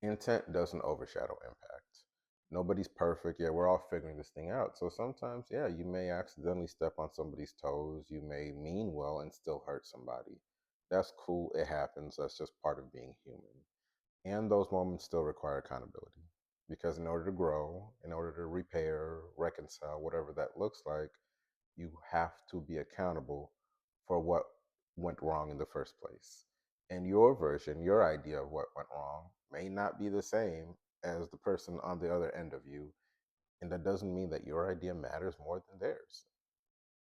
Intent doesn't overshadow impact. Nobody's perfect. Yeah, we're all figuring this thing out. So sometimes, yeah, you may accidentally step on somebody's toes. You may mean well and still hurt somebody. That's cool. It happens. That's just part of being human. And those moments still require accountability. Because in order to grow, in order to repair, reconcile, whatever that looks like, you have to be accountable for what went wrong in the first place. And your version, your idea of what went wrong may not be the same as the person on the other end of you. And that doesn't mean that your idea matters more than theirs.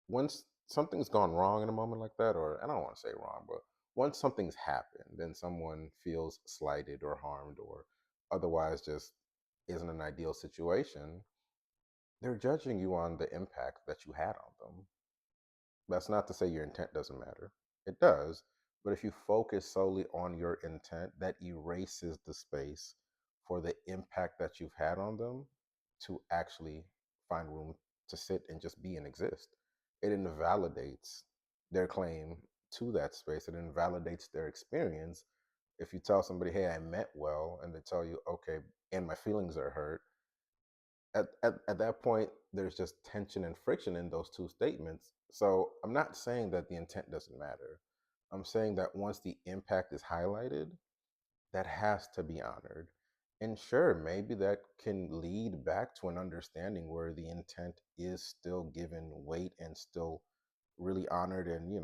Once something's gone wrong in a moment like that, or I don't want to say wrong, but once something's happened, then someone feels slighted or harmed or otherwise just isn't an ideal situation, they're judging you on the impact that you had on them. That's not to say your intent doesn't matter. It does. But if you focus solely on your intent, that erases the space for the impact that you've had on them to actually find room to sit and just be and exist. It invalidates their claim to that space. It invalidates their experience. If you tell somebody, hey, I meant well, and they tell you, okay, and my feelings are hurt, at that point, there's just tension and friction in those two statements. So I'm not saying that the intent doesn't matter. I'm saying that once the impact is highlighted, that has to be honored. And sure, maybe that can lead back to an understanding where the intent is still given weight and still really honored and,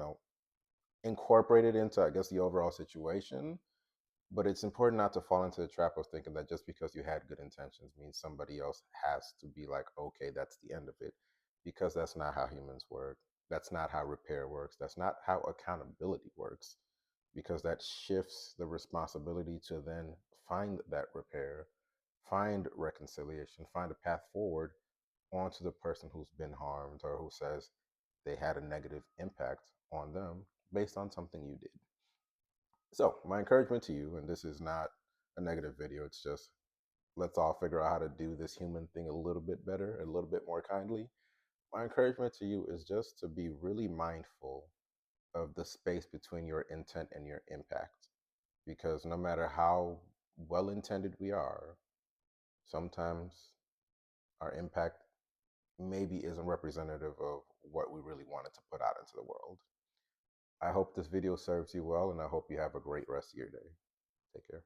incorporated into, I guess, the overall situation. But it's important not to fall into the trap of thinking that just because you had good intentions means somebody else has to be like, okay, that's the end of it. Because that's not how humans work. That's not how repair works. That's not how accountability works. Because that shifts the responsibility to then find that repair, find reconciliation, find a path forward onto the person who's been harmed or who says they had a negative impact on them based on something you did. So, my encouragement to you, and this is not a negative video, it's just let's all figure out how to do this human thing a little bit better, a little bit more kindly. My encouragement to you is just to be really mindful of the space between your intent and your impact. Because no matter how well intended we are, sometimes our impact maybe isn't representative of what we really wanted to put out into the world. I hope this video serves you well, and I hope you have a great rest of your day. Take care.